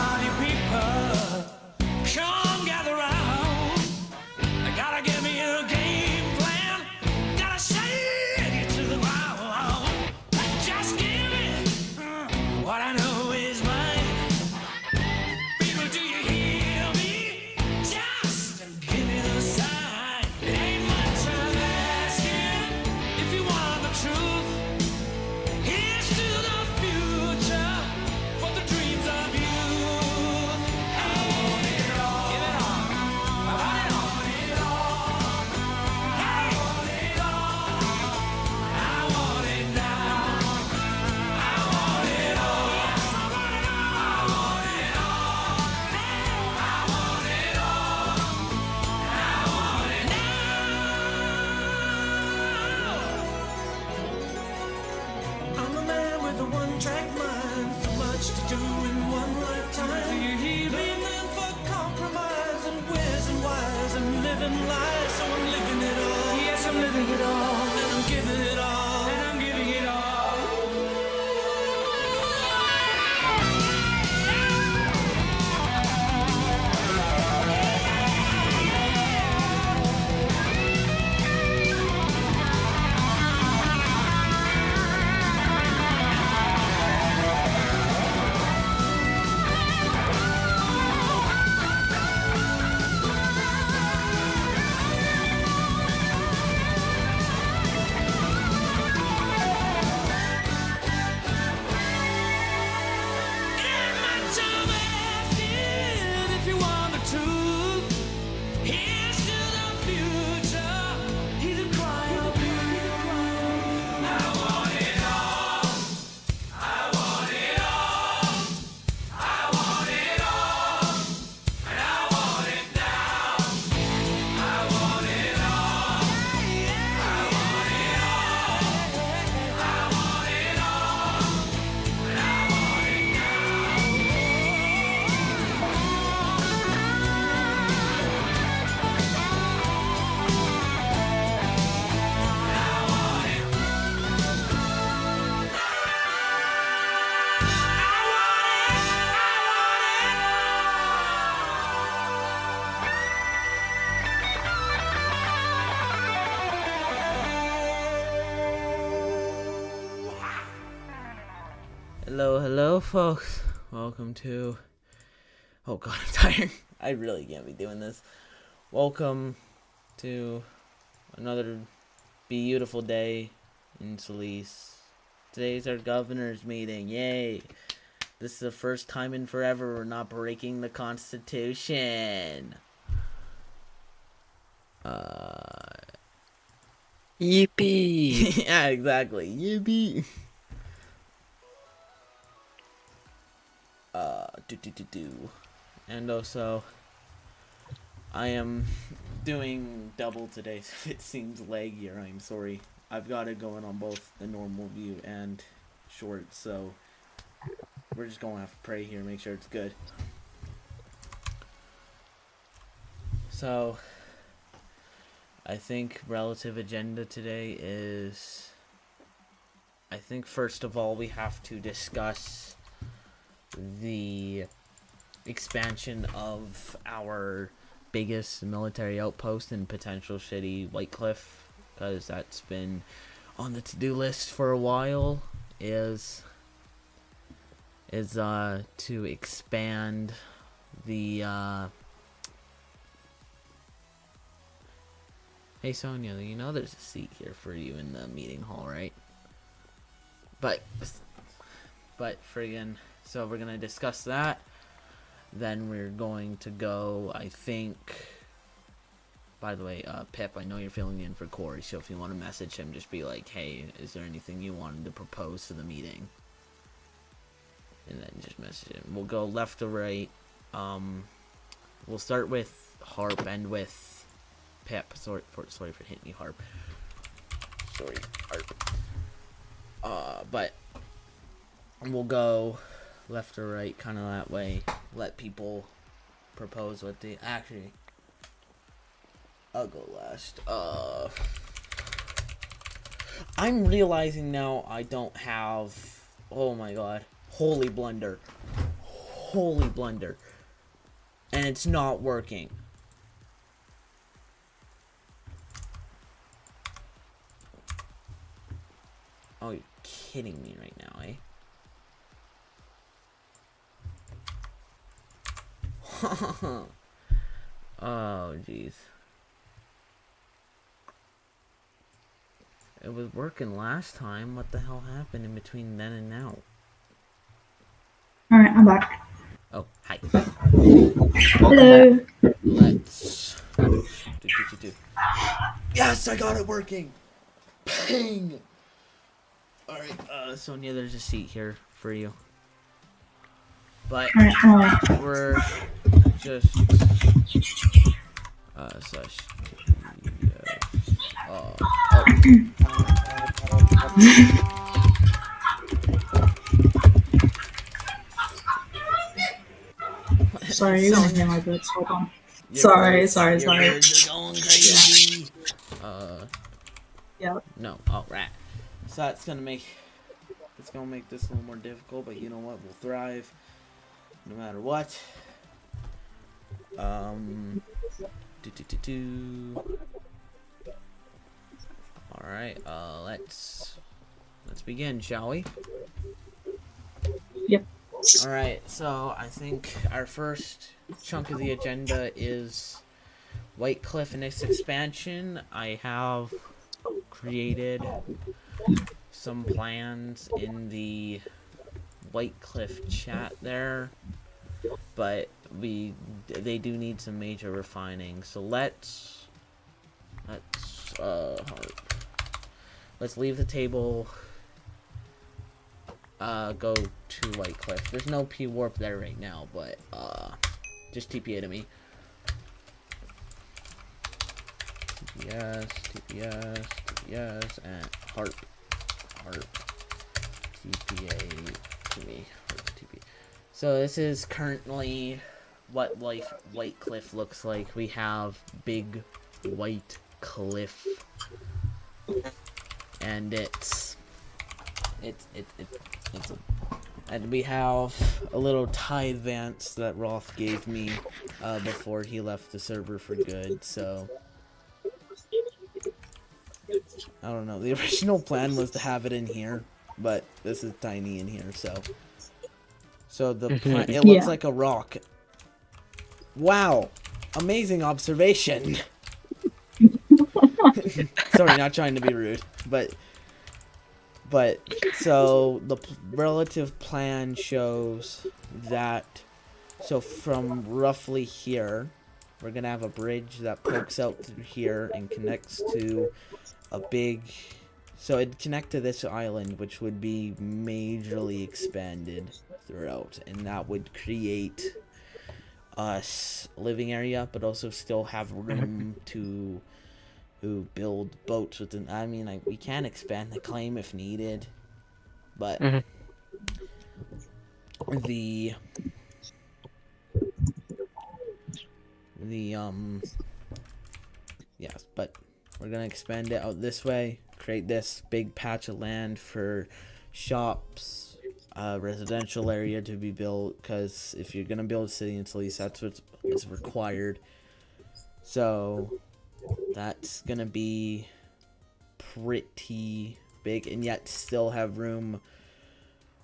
party people, come gather round. I gotta give me a game plan, gotta shake it to the ground. Just give me what I know is mine. People, do you hear me? Just give me the sign. It ain't much I'm asking if you want the truth. Here's to the future for the dreams of youth. I want it all. Give it all. I want it all. I want it all. I want it now. I want it all. I want it all. I want it all. I want it now. I'm a man with a one-track mind, so much to do in one lifetime. Do you hear me? Man for compromise and where's and whys and living lies, so I'm living it all. Yes, I'm living it all, and I'm giving it all, and I'm giving it all. If you want the truth, here's to the future. Either cry or bleed. I want it all. I want it all. I want it all. And I want it now. I want it all. I want it all. I want it all. And I want it now. Hello, folks. Welcome to. Oh God, I'm tired. I really can't be doing this. Welcome to another beautiful day in Solis. Today's our governor's meeting. Yay! This is the first time in forever we're not breaking the Constitution. Yippee! Yeah, exactly. Yippee. And also, I am doing double today, so if it seems laggier, I'm sorry. I've got it going on both the normal view and short, so we're just going to have to pray here, make sure it's good. So, I think relative agenda today is, I think first of all we have to discuss the expansion of our biggest military outpost in potential shitty White Cliff, because that's been on the to-do list for a while, is to expand the Hey Sonia, you know there's a seat here for you in the meeting hall, right? But friggin', so we're gonna discuss that. Then we're going to go, I think. By the way, Pip, I know you're filling in for Corey, so if you want to message him, just be like, hey, is there anything you wanted to propose for the meeting? And then just message him. We'll go left to right. We'll start with Harp, end with Pip. Sorry for hitting you, Harp. Sorry, Harp. But we'll go left or right, kind of that way. Let people propose what they actually. I'll go last. I'm realizing now I don't have. Oh my god! Holy blunder! holy blunder. And it's not working. Oh, you're kidding me right now, eh? Oh, jeez. It was working last time. What the hell happened in between then and now? Alright, I'm back. Oh, hi. Hello. Let's do. Yes, I got it working. Ping. All right, Sonia, there's a seat here for you. But Alright, we're just slash. sorry, you're gonna hear my boots. Hold on. Your Sorry. birds are going crazy. Yeah. No, all right. So that's gonna make this a little more difficult, but you know what? We'll thrive no matter what. All right. Let's begin, shall we? Yep. All right. So I think our first chunk of the agenda is White Cliff and its expansion. I have created some plans in the White Cliff chat there, but they do need some major refining. So let's leave the table. Go to White Cliff. There's no P warp there right now, but just TPA to me. TPS, and harp, TPA to me, harp, TP. So this is currently what White Cliff looks like. We have big White Cliff, and and we have a little tie advance that Roth gave me before he left the server for good. So I don't know. The original plan was to have it in here, but this is tiny in here. So the it looks like a rock. Wow, amazing observation. Sorry, not trying to be rude, but so the relative plan shows that, so from roughly here, we're gonna have a bridge that pokes out through here and connects to a big, so it'd connect to this island, which would be majorly expanded throughout, and that would create us living area, but also still have room to build boats within. I mean, like, we can expand the claim if needed, but yes, but we're gonna expand it out this way, create this big patch of land for shops, residential area to be built, because if you're gonna build a city in Solis, that's what is required. So that's gonna be pretty big, and yet still have room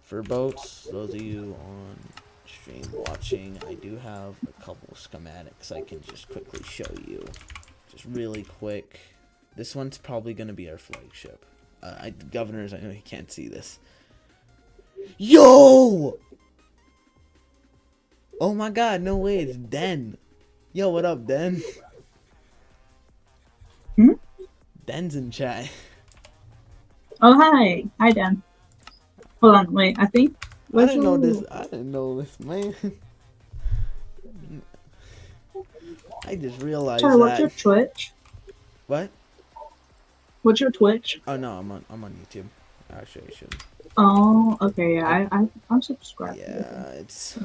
for boats. Those of you on stream watching, I do have a couple schematics I can just quickly show you, just really quick. This one's probably gonna be our flagship. Governors, I know you can't see this. Yo! Oh my god, no way, it's Den. Yo, what up, Den? Den's in chat. Oh, hi. Hi, Dan. Hold on, wait, I think... I didn't know this, man. I just realized Sorry, what's your Twitch? What? What's your Twitch? Oh no, I'm on YouTube. Actually, I should. Oh, okay, yeah, I'm subscribed. Yeah, it's.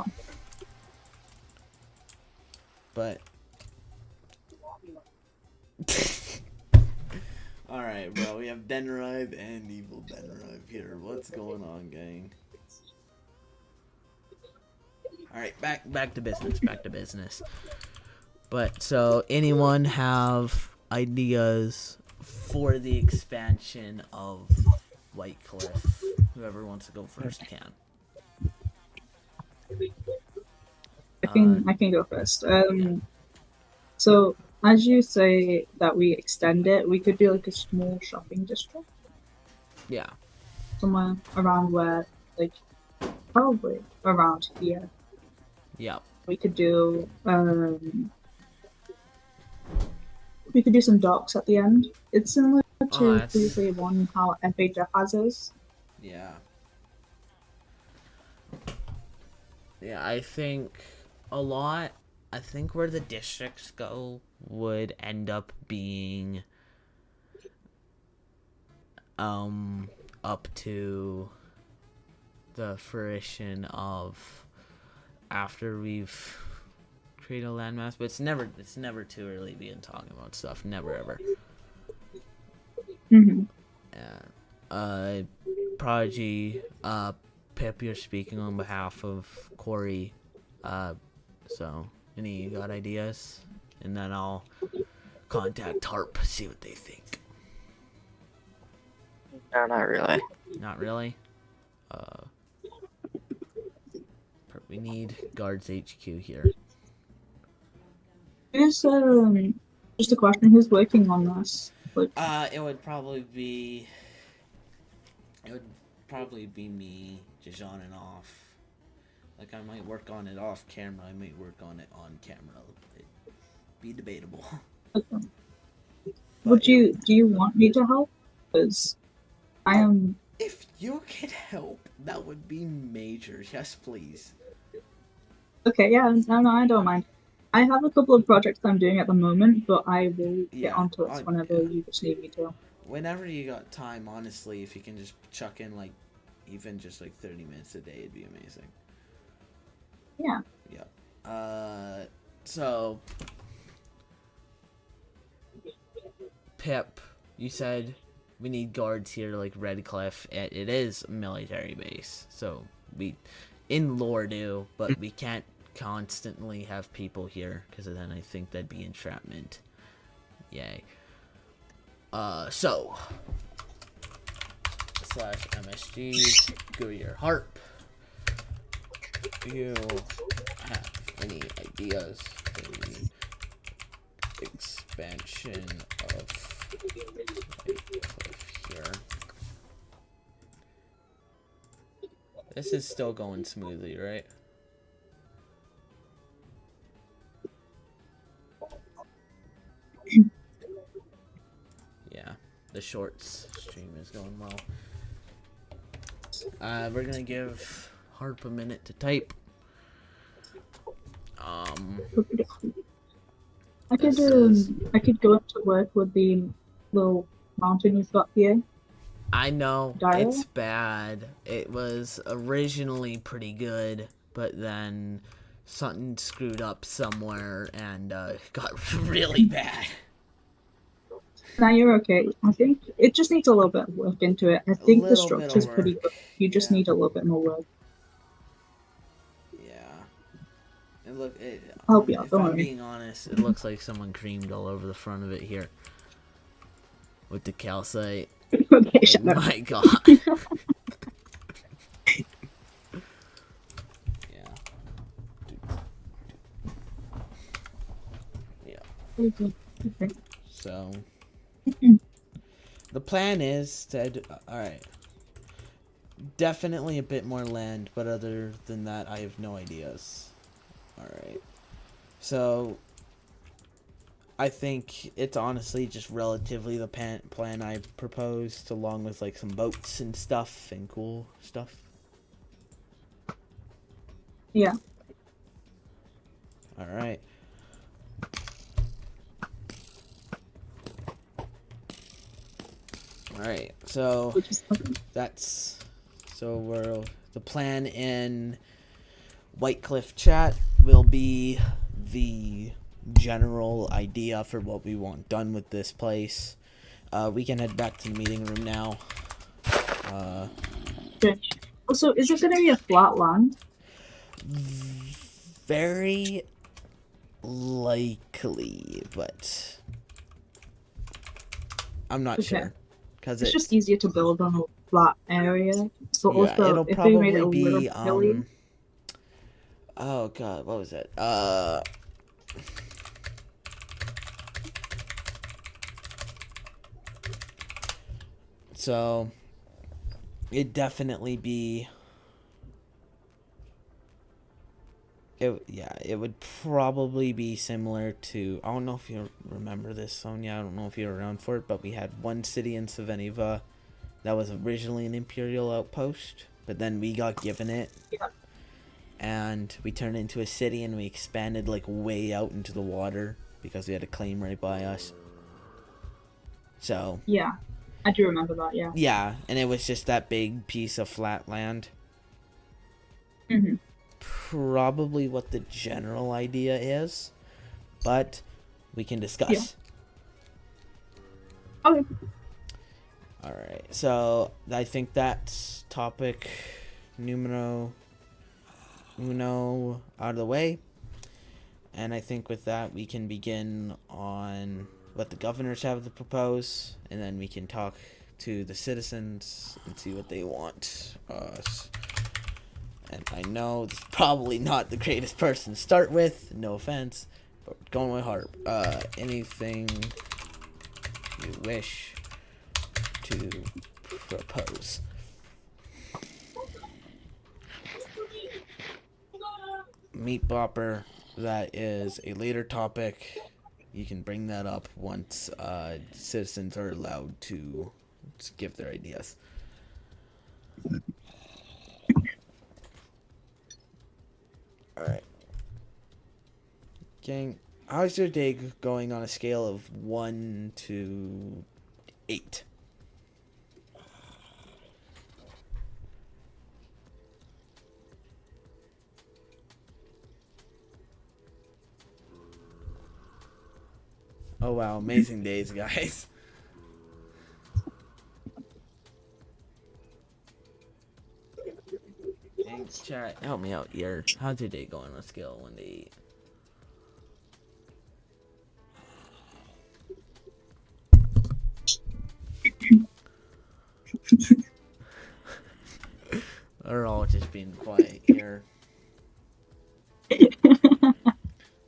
But. Alright, bro, we have Denrive and Evil Denrive here. What's going on, gang? All right, back to business. Back to business. But so, anyone have ideas for the expansion of White Cliff? Whoever wants to go first can. I can go first. So as you say that we extend it, we could do like a small shopping district Yeah. somewhere around where, like, probably around here. Yep. We could do some docks at the end. It's similar to that's- previously one how FHF has us. Yeah. Yeah, I think I think where the districts go would end up being up to the fruition of after we've created a landmass, but it's never too early to be talking about stuff. Never ever. Mm-hmm. Prodigy, Pip, you're speaking on behalf of Corey. So any got ideas? And then I'll contact Harp, see what they think. No, not really. Not really. We need guards HQ here. Who's just a question, who's working on this? Like, It would probably be me, Jajon and off. Like, I might work on it off camera, I might work on it on camera. It'd be debatable. do you want me to help? Because I am. If you can help, that would be major. Yes, please. Okay, yeah, no, I don't mind. I have a couple of projects I'm doing at the moment, but I will Yeah, get onto it whenever you just need me to. Whenever you got time, honestly, if you can just chuck in, like, even just, like, 30 minutes a day, it'd be amazing. Yeah. Yeah. So... Pip, you said we need guards here, like Red Cliff. It is a military base, so we... in lore do, but we can't constantly have people here, because then I think that'd be entrapment. Yay. So / MSG, go to your harp. Do you have any ideas for the expansion of here? This is still going smoothly, right? Yeah, the shorts stream is going well. We're gonna give Harp a minute to type. I could go up to work with the little mountain you've got here. I know Dial? it's bad. It was originally pretty good, but then something screwed up somewhere and got really bad. Now you're okay. I think it just needs a little bit of work into it. I think the little bit of structure's pretty work. good. You just Yeah. need a little bit more work. Yeah. And look, I'll help you out, if don't I'm worry. being honest, it looks like someone creamed all over the front of it here. With the calcite. Okay, shut Like, up. my god. Yeah. Yeah. Okay. So, the plan is to, alright, definitely a bit more land, but other than that, I have no ideas. Alright, so, I think it's honestly just relatively the plan I proposed, along with, like, some boats and stuff, and cool stuff. Yeah. Alright. Alright, so Which is the plan in White Cliff chat will be the general idea for what we want done with this place. We can head back to the meeting room now. good. Also, is it going to be a flat land? very likely, but I'm not Okay. sure because It's just easier to build on a flat area, but also it'll if we made it a probably little be hilly, oh god, what was it? So it'd definitely be it would probably be similar to, I don't know if you remember this, Sonia, I don't know if you were around for it, but we had one city in Saveniva that was originally an Imperial outpost, but then we got given it. Yeah. And we turned it into a city and we expanded like way out into the water because we had a claim right by us. So yeah, I do remember that. Yeah. yeah, and it was just that big piece of flat land. Hmm. Probably what the general idea is, but we can discuss. Yeah. Okay. All right, so I think that's topic numero uno out of the way, and I think with that we can begin on what the governors have to propose, and then we can talk to the citizens and see what they want us. And I know this is probably not the greatest person to start with, no offense, but going with Harp. Anything you wish to propose? Meat Bopper, that is a later topic. You can bring that up once citizens are allowed to give their ideas. Alright. Gang, how's your day going on a scale of 1 to 8? Oh wow, amazing days, guys. Hey, chat, help me out here. How's your day going on a scale of 1 to 8? They're all just being quiet here.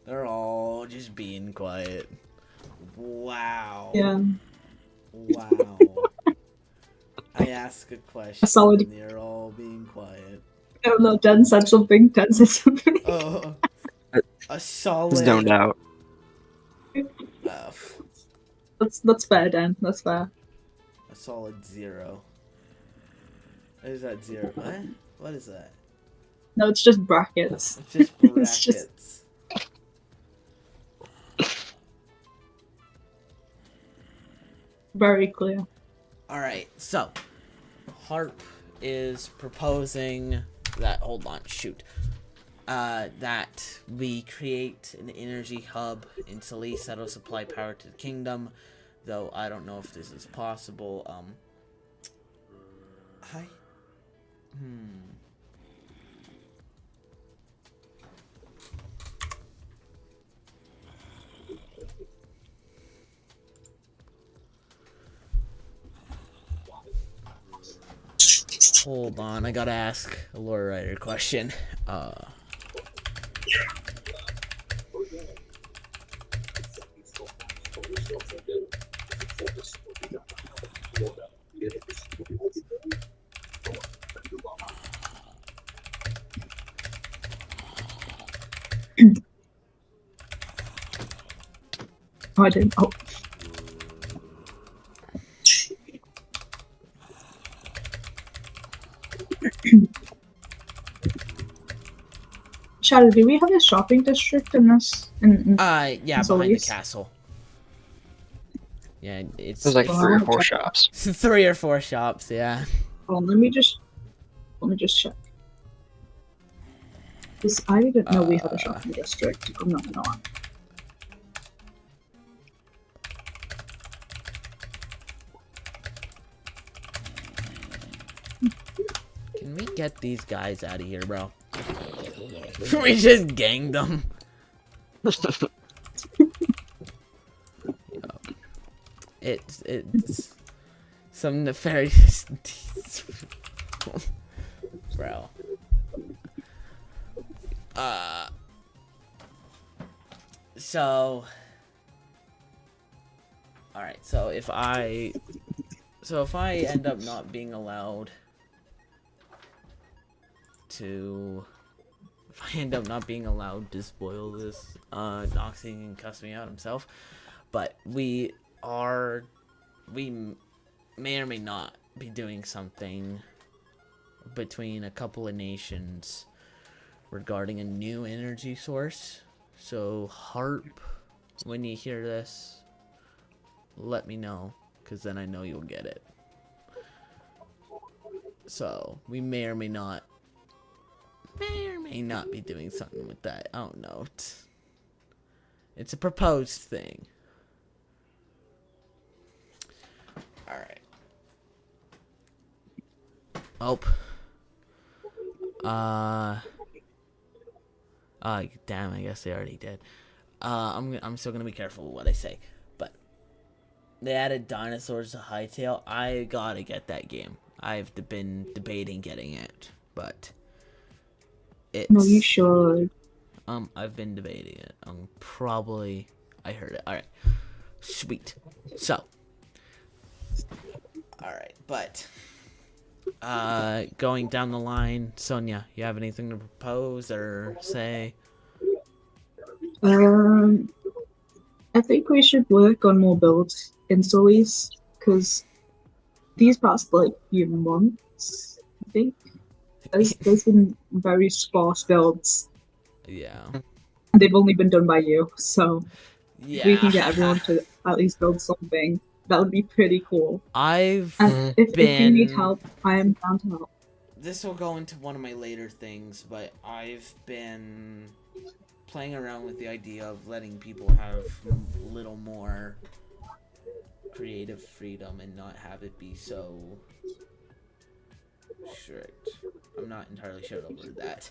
They're all just being quiet. Wow. Yeah. Wow. I ask a question A solid- and they're all being quiet. Oh no, Dan said something. Dan said something. Oh, a solid. Zoned out. Uh, That's fair, Dan. That's fair. a solid 0. What is that 0? What? What is that? No, it's just brackets. It's just brackets. It's just- Very clear. Alright, so Harp is proposing that, hold on, shoot. That we create an energy hub in Solis that'll supply power to the kingdom, though I don't know if this is possible. Hold on, I gotta ask a lore writer question. Oh, I didn't. Oh. Shadow, do we have a shopping district in this? Yeah, behind the Solis? castle. Yeah, it's There's like Well, 3 or I'll 4 check. shops. 3 or 4 shops, yeah. Oh, let me just check. Because I didn't know we had a shopping district. I'm not gonna lie. Can we get these guys out of here, bro? We just ganged them. It's some nefarious deeds. Bro. So alright, so if I end up not being allowed to spoil this, Noxie can cuss me out himself, but we may or may not be doing something between a couple of nations regarding a new energy source. So Harp, when you hear this, let me know, because then I know you'll get it. So we may or may not be doing something with that. I don't know. It's a proposed thing. Alright. Oh. Damn, I guess they already did. I'm still gonna be careful with what I say. But they added Dinosaurs to Hytale. I gotta get that game. I've been debating getting it, but it's... No, you should. I've been debating it. I heard it. Alright. Sweet. So. Alright, but going down the line, Sonia, you have anything to propose or say? I think we should work on more builds in Solis, because these past like few months, I think there's been very sparse builds. Yeah. They've only been done by you, so Yeah. if we can get everyone to at least build something, that would be pretty cool. I've And if you need help, I am down to help. This will go into one of my later things, but I've been playing around with the idea of letting people have a little more creative freedom and not have it be so strict. I'm not entirely sure over that,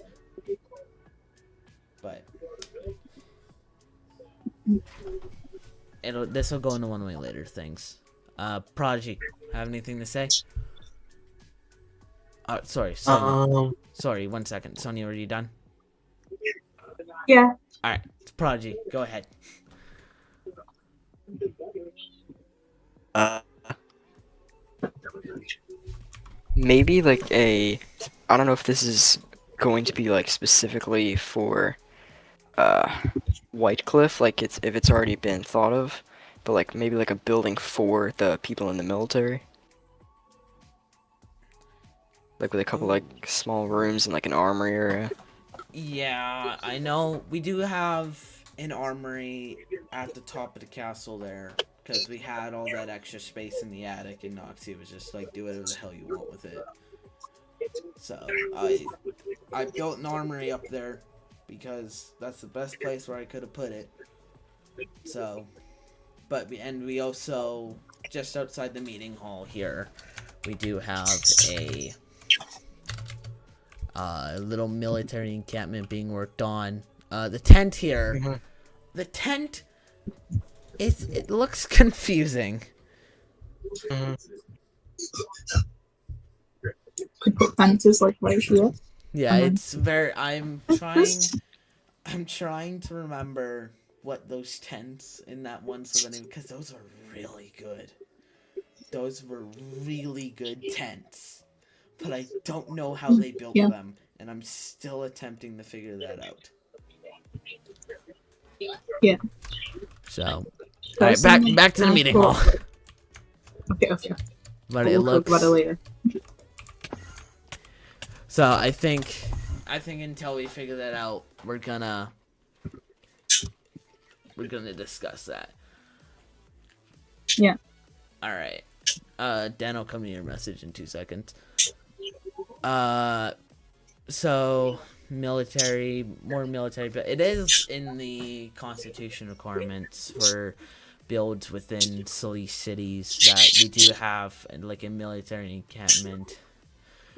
but this will go into one of my later things. Prodigy, have anything to say? Sorry, Sonia. Sorry, 1 second. Sonia, are you done? Yeah. Alright, Prodigy, go ahead. Maybe like I don't know if this is going to be like specifically for Whitecliff, like if it's already been thought of, but like maybe like a building for the people in the military. Like with a couple like small rooms and like an armory area. Yeah, I know. We do have an armory at the top of the castle there, because we had all that extra space in the attic, and Noxie was just like, do whatever the hell you want with it. So, I built an armory up there, because that's the best place where I could have put it. So, we also, just outside the meeting hall here, we do have a little military encampment being worked on. The tent here, the tent, it looks confusing. Could put fences like right here. Yeah, it's very. I'm trying to remember what those tents in that one Sylvanian, because those are really good. Those were really good tents, but I don't know how they built them, and I'm still attempting to figure that out. Yeah. So, alright, back to the meeting hall. Okay. But We'll it looks. talk about it later. So I think until we figure that out, we're gonna discuss that. Yeah. All right. Dan, I'll come to your message in 2 seconds. So more military, but it is in the constitution requirements for builds within Solis cities that we do have like a military encampment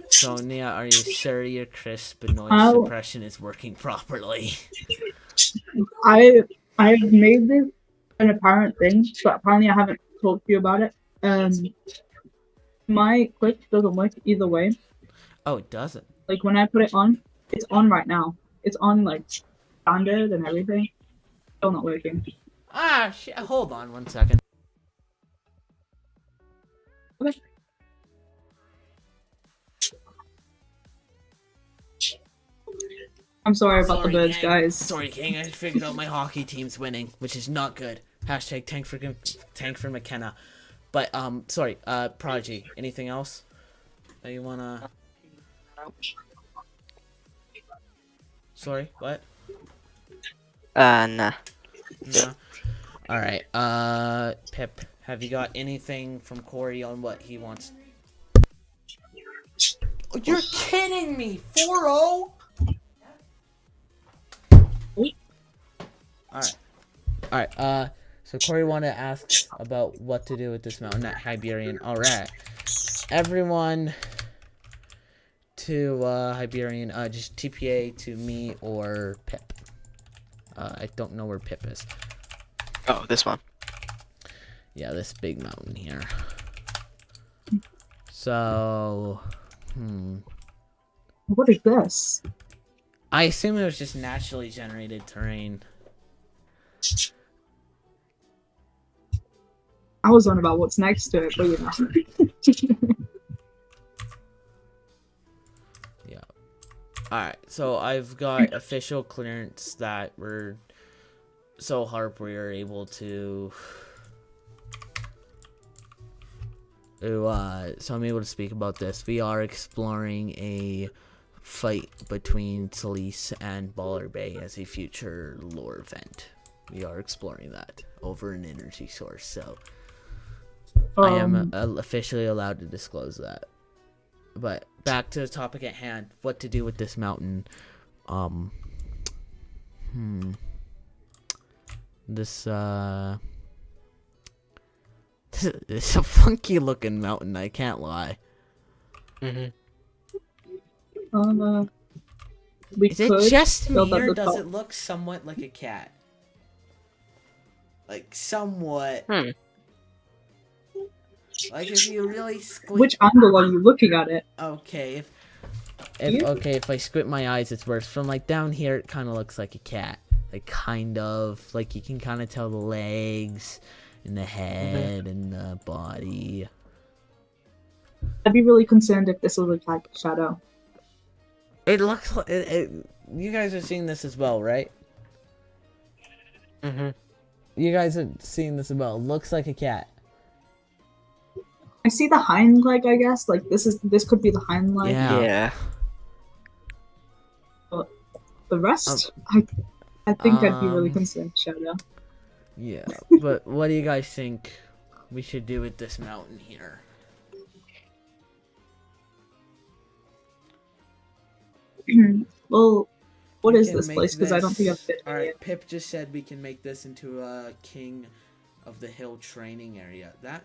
Sonia, are you sure your crisp noise I'll- suppression is working properly? I've made this an apparent thing, but apparently I haven't told you about it. My clip doesn't work either way. Oh, it doesn't. Like when I put it on, it's on right now. It's on like standard and everything. Still not working. Ah, shit. Hold on 1 second. Okay. I'm sorry about the birds, King. guys. Sorry, King. I figured out my hockey team's winning, which is not good. Hashtag tank for McKenna. But sorry. Prodigy. Anything else that you wanna? Sorry. What? Nah. No. All right. Pip, have you got anything from Corey on what he wants? Oh, you're kidding me. 4-0. All right. So Corey wanted to ask about what to do with this mountain at Hiberian. All right. Everyone to Hiberian, just TPA to me or Pip. I don't know where Pip is. Oh, this one. Yeah, this big mountain here. So, What is this? I assume it was just naturally generated terrain. I was on about what's next to it, but you know. Yeah. Alright, so I've got official clearance that we're so harp we are able to so I'm able to speak about this. We are exploring a fight between Solis and Baller Bay as a future lore event. We are exploring that over an energy source, so I am officially allowed to disclose that. But back to the topic at hand, what to do with this mountain. This it's a funky looking mountain, I can't lie. Mm-hmm. We Is it could just me build up or the does top. it look somewhat like a cat? Like somewhat. Hmm. Like if you really squint. Which angle are you looking at it? Okay, You? if I squint my eyes, it's worse. From like down here, it kind of looks like a cat. Like kind of, like you can kind of tell the legs and the head and the body. I'd be really concerned if this was like a shadow. It looks like you guys are seeing this as well, right? Mm-hmm. You guys are seeing this as well. It looks like a cat. I see the hind leg, I guess. Like this could be the hind leg. Yeah. Yeah. The rest, I think I'd be really Um, concerned shadow. Yeah, but what do you guys think we should do with this mountain here? Well, what We is can this make place? Because I don't think I've this- been All here right, yet. Pip just said we can make this into a King of the Hill training area. That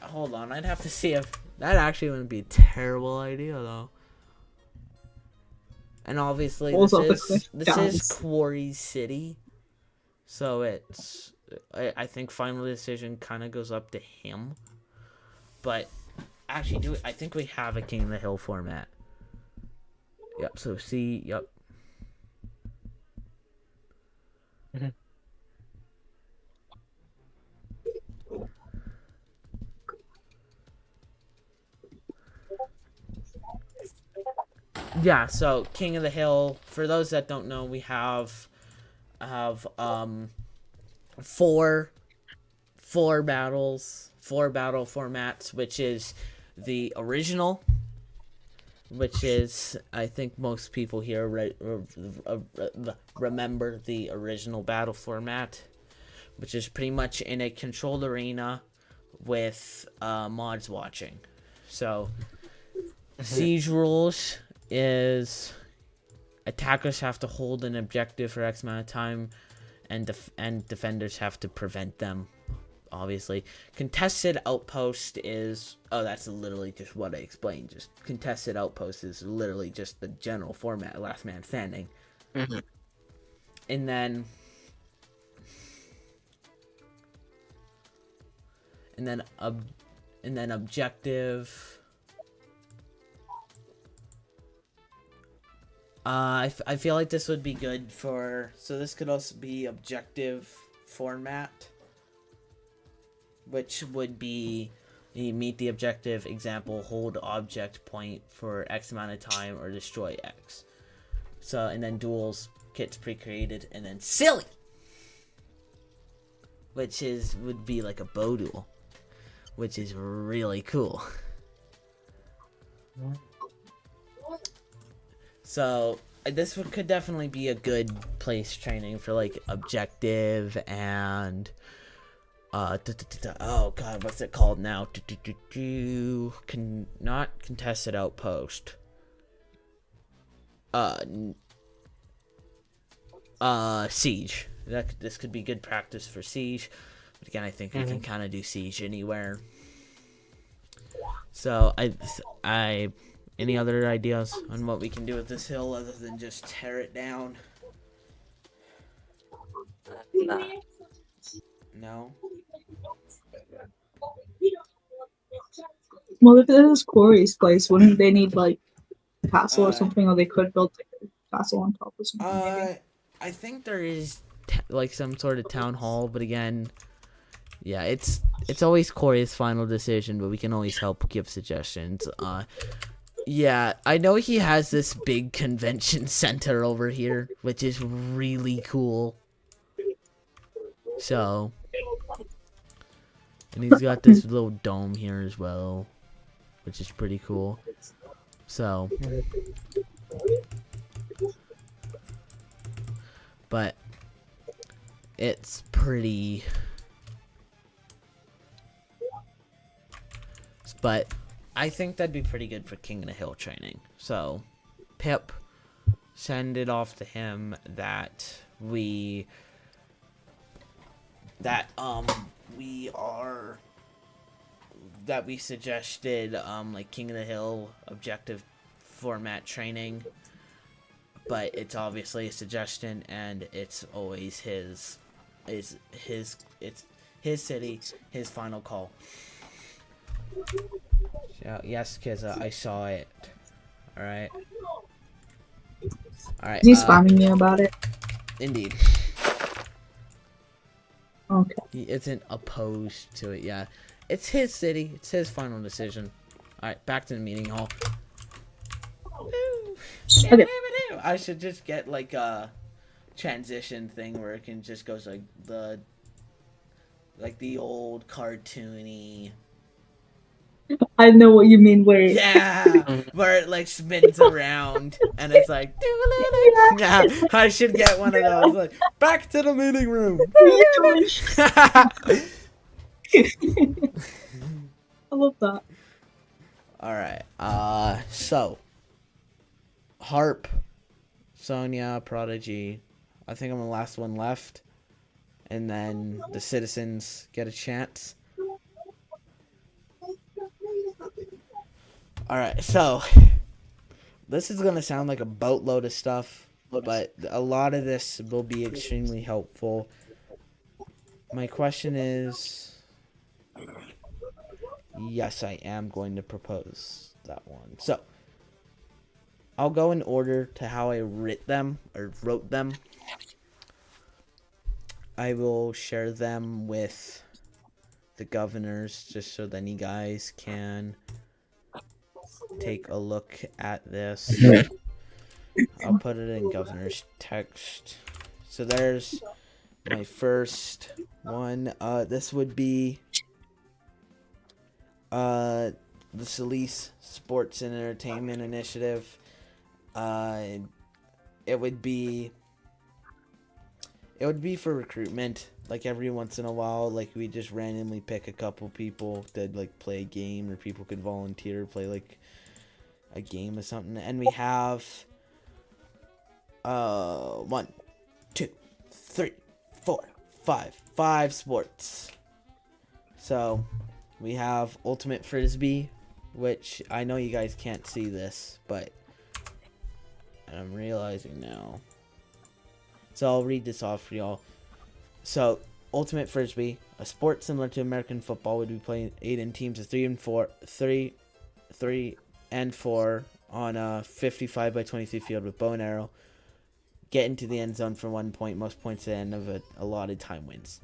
hold on, I'd have to see if that actually wouldn't be a terrible idea though. And obviously Falls off the this cliff is down. Quarry's city, so it's I think final decision kind of goes up to him. But actually, I think we have a King of the Hill format. Yep. So see, yep. Yeah, so King of the Hill, for those that don't know, we have four battle formats, which is the original, which is, I think most people here remember the original battle format, which is pretty much in a controlled arena with mods watching. So siege rules is attackers have to hold an objective for X amount of time, and defenders have to prevent them obviously. Contested outpost is, oh, that's literally just what I explained. Just contested outpost is literally just the general format, last man standing. Mhm. And then objective. I feel like this would be good for, so this could also be objective format, which would be you meet the objective, example, hold object point for X amount of time or destroy X. So, and then duels, kits pre-created, and then silly, which would be like a bow duel, which is really cool. So this could definitely be a good place training for like objective and oh god, what's it called now? Not contested outpost. Siege. This could be good practice for siege, but again, I think we can kind of do siege anywhere. So I any other ideas on what we can do with this hill other than just tear it down? Nah. No. Well, if it is Corey's place, wouldn't they need like a castle or Uh, something, or they could build like a castle on top or something? Maybe? I think there is like some sort of town hall, but again, yeah, it's always Corey's final decision, but we can always help give suggestions. Yeah, I know he has this big convention center over here, which is really cool. So, and he's got this little dome here as well, which is pretty cool. So, but it's pretty. But I think that'd be pretty good for King of the Hill training. So, Pip, send it off to him that we suggested like King of the Hill objective format training, but it's obviously a suggestion and it's always his city, his final call. So, yes, Kizza, I saw it. Alright. Alright. He's spamming me about it. Indeed. Okay. He isn't opposed to it, yeah. It's his city. It's his final decision. Alright, back to the meeting hall. Okay. I should just get like a transition thing where it can just goes like the old cartoony. I know what you mean. Where Yeah, where it like spins around and it's like, yeah, I should get one of those. Like, back to the meeting room. I love that. All right. So Harp, Sonia, Prodigy. I think I'm the last one left, and then the citizens get a chance. Alright, so this is going to sound like a boatload of stuff, but a lot of this will be extremely helpful. My question is, yes, I am going to propose that one. So, I'll go in order to how I wrote them. I will share them with the governors just so then you guys can take a look at this. I'll put it in governor's text. So there's my first one. This would be the Solis Sports and Entertainment Initiative. It would be for recruitment. Like every once in a while, like we just randomly pick a couple people that like play a game, or people could volunteer play like a game or something. And we have 1, 2, 3, 4, 5 sports. So we have Ultimate Frisbee, which I know you guys can't see this, but I'm realizing now. So I'll read this off for y'all. So Ultimate Frisbee, a sport similar to American football, would be played 8 in teams of 3 and 4 on a 55 by 23 field with bow and arrow. Get into the end zone for 1 point. Most points at the end of an allotted time wins.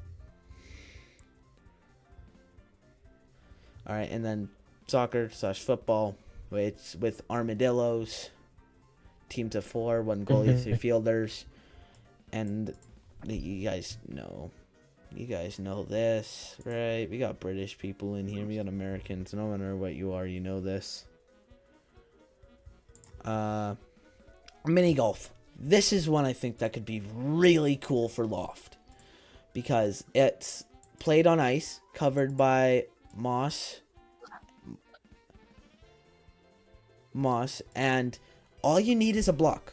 Alright, and then soccer/football, which with armadillos, teams of 4, 1 goalie, 3 fielders, and you guys know this, right? We got British people in here, we got Americans, no matter what you are, you know this. Mini golf. This is one I think that could be really cool for Loft, because it's played on ice, covered by moss, and all you need is a block.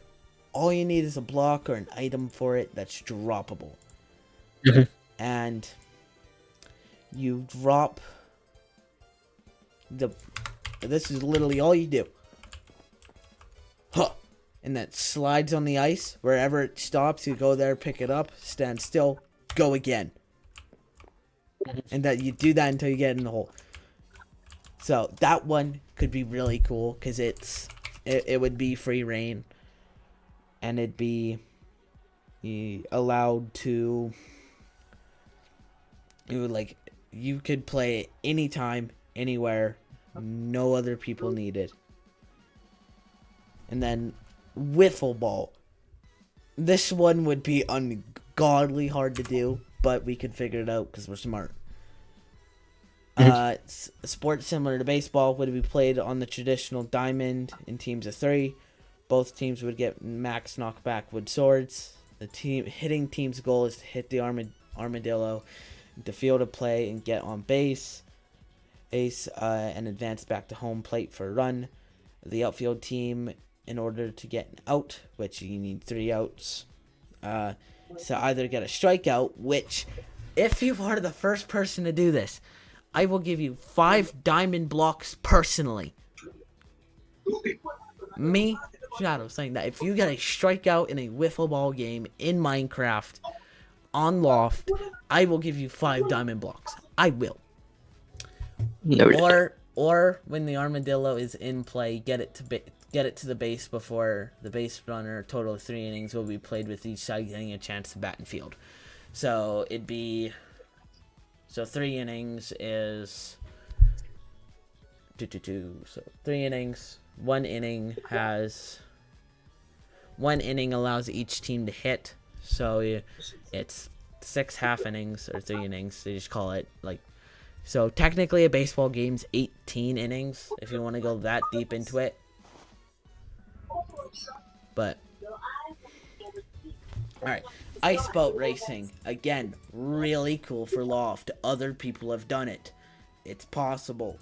All you need is a block or an item for it that's droppable. Mhm. And you drop this is literally all you do. Huh. And that slides on the ice. Wherever it stops, you go there, pick it up, stand still, go again. And that you do that until you get in the hole. So that one could be really cool because it would be free reign, and it'd be allowed to. You could play it anytime, anywhere, no other people needed. And then wiffle ball. This one would be ungodly hard to do, but we could figure it out because we're smart. It's a sport similar to baseball, would be played on the traditional diamond in teams of 3. Both teams would get max knockback with swords. The hitting team's goal is to hit the armadillo, the field of play, and get on base, and advance back to home plate for a run. The outfield team, in order to get an out, which you need 3 outs, so either get a strikeout, which, if you are the first person to do this, I will give you 5 diamond blocks personally. Me, Shadow, saying that if you get a strikeout in a wiffle ball game in Minecraft on Loft, I will give you 5 diamond blocks. I will. Noted. Or when the armadillo is in play, get it to the base before the base runner. A total of 3 innings will be played with each side getting a chance to bat and field. So it'd be 3 innings is 2. So 3 innings. 1 inning allows each team to hit. So it's 6 half innings or 3 innings. They just call it like. So technically a baseball game's 18 innings if you want to go that deep into it. But alright. Ice boat racing. Again, really cool for Loft. Other people have done it. It's possible.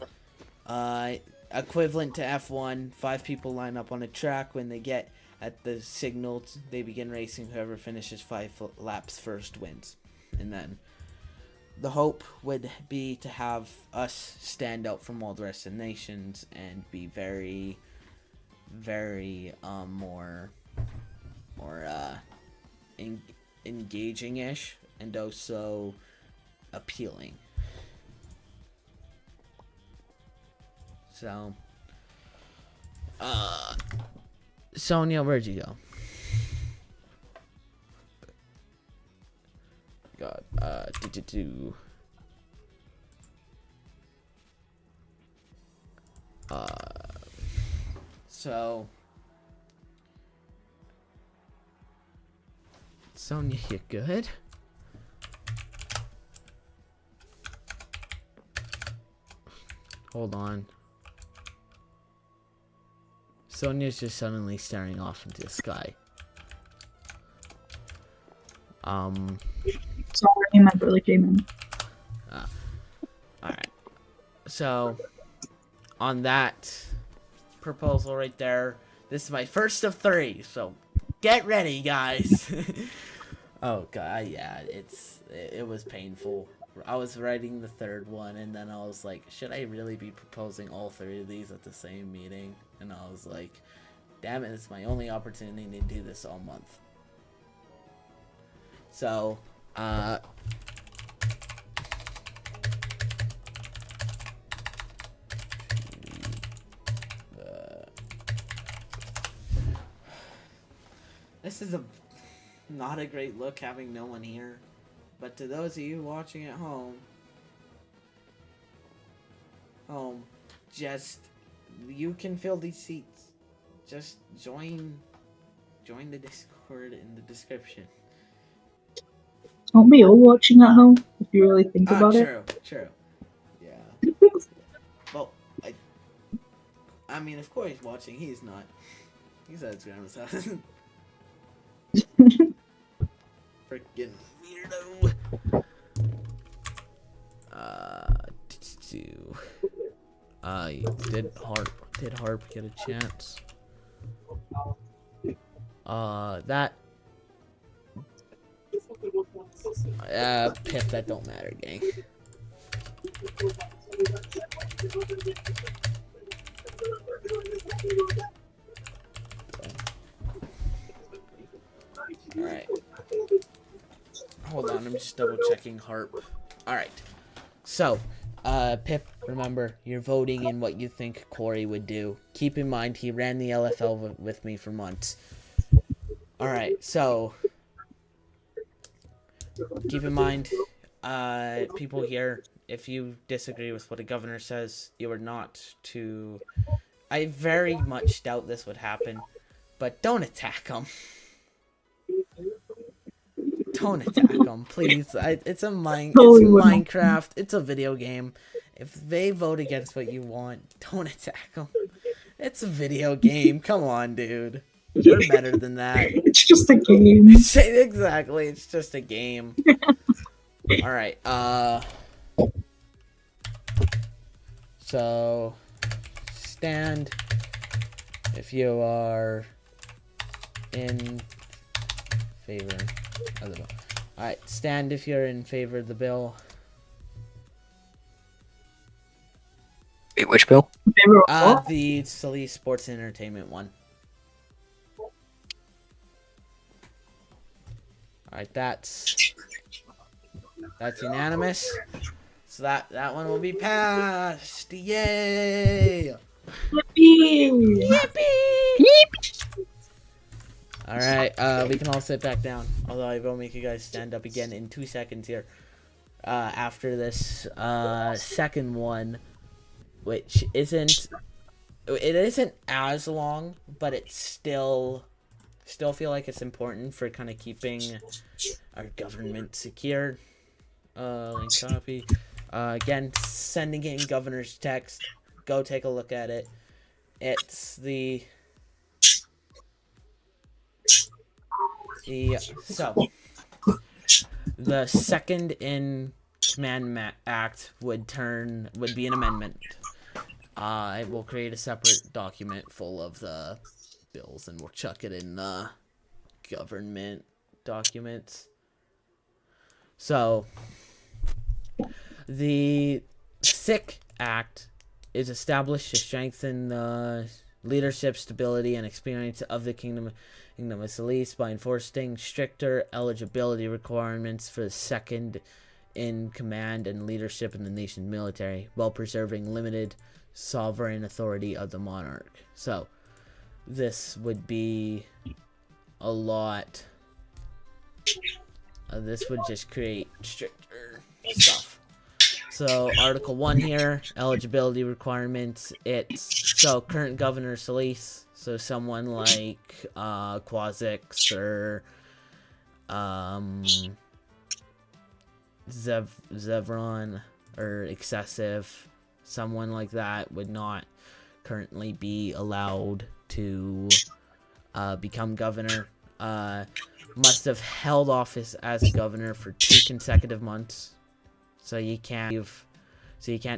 Equivalent to F1. 5 people line up on a track. When they get at the signal, they begin racing. Whoever finishes 5 laps first wins. And then the hope would be to have us stand out from all the rest of the nations and be very, very more engaging-ish and also appealing. So, Sonia, where'd you go? God, so Sonia, you good? Hold on. Sonia's just suddenly staring off into the sky. Sorry, my brother came in. Alright. So, on that proposal right there, this is my first of 3, so get ready, guys. Oh, God, yeah, it was painful. I was writing the third one, and then I was like, should I really be proposing all three of these at the same meeting? And I was like, damn it, it's my only opportunity to do this all month. So, this is not a great look having no one here. But to those of you watching at home, just, you can fill these seats. Just join the Discord in the description. Aren't we all watching at home? If you really think about it. True. Yeah. Well, I mean, of course he's watching. He's not. He's at his grandma's house. Freaking weirdo. Did Harp get a chance? Pip, that don't matter, gang. Alright. Hold on, I'm just double checking Harp. Alright. So, Pip, remember, you're voting in what you think Corey would do. Keep in mind, he ran the LFL with me for months. Alright, so, keep in mind, people here, if you disagree with what a governor says, you are not to... I very much doubt this would happen, but don't attack him. Don't attack them, please. It's Minecraft. It's a video game. If they vote against what you want, don't attack them. It's a video game. Come on, dude. We're better than that. It's just a game. Exactly. It's just a game. All right. So, stand if you are in favor of the bill. Alright, stand if you're in favor of the bill. Wait, which bill? The Silly Sports Entertainment one. Alright, that's unanimous. So that one will be passed. Yay! Yippee! Yippee! Alright, we can all sit back down. Although I will make you guys stand up again in 2 seconds here. After this second one, which isn't as long, but it's still feel like it's important for kind of keeping our government secure. Link copy. Again, sending in governor's text. Go take a look at it. It's the second in command act would be an amendment. It will create a separate document full of the bills, and we'll chuck it in government documents. So the SIC Act is established to strengthen the leadership, stability, and experience of the Kingdom of Solis by enforcing stricter eligibility requirements for the second in command and leadership in the nation's military, while preserving limited sovereign authority of the monarch. So, this would be a lot. This would just create stricter stuff. So, Article 1 here, eligibility requirements. So current Governor Solis, so someone like Quazix or Zevron or Excessive, someone like that would not currently be allowed to become governor. Must have held office as a governor for 2 consecutive months. So you can't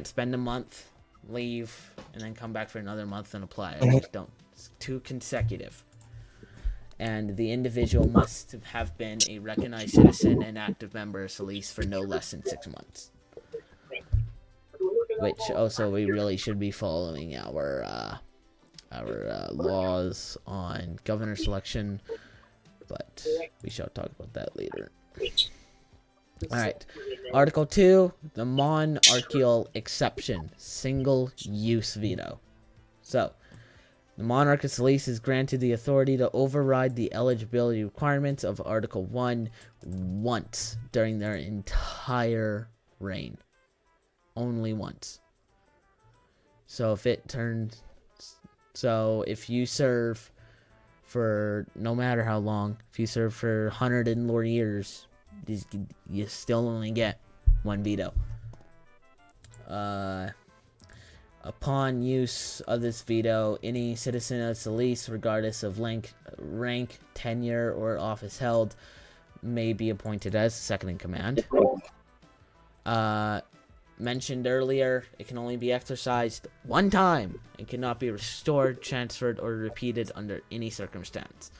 spend a month, leave, and then come back for another month and apply. I just don't. It's 2 consecutive. and the individual must have been a recognized citizen and active member of Solis for no less than 6 months. Which also we really should be following our laws on governor selection, but we shall talk about that later. Alright, Article 2, the monarchical exception, single-use veto. So, the monarch of Solis is granted the authority to override the eligibility requirements of Article 1 once during their entire reign. Only once. So if you serve for no matter how long, if you serve for 100 and more years, you still only get one veto. Upon use of this veto, any citizen of Solis, regardless of rank, tenure, or office held, may be appointed as second in command. Mentioned earlier, it can only be exercised one time and cannot be restored, transferred, or repeated under any circumstance.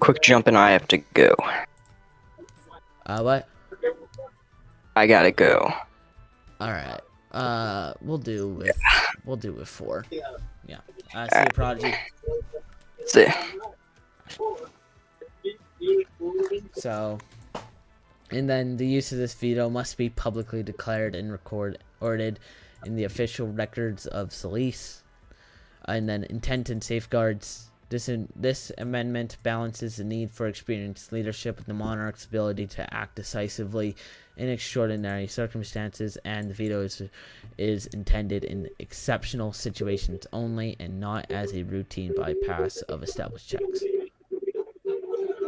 Quick jump and I have to go. What? I gotta go. Alright. We'll do with 4. Yeah. See you, Prodigy. See. So, and then the use of this veto must be publicly declared and recorded in the official records of Solis. And then intent and safeguards. This amendment balances the need for experienced leadership with the monarch's ability to act decisively in extraordinary circumstances, and the veto is intended in exceptional situations only and not as a routine bypass of established checks.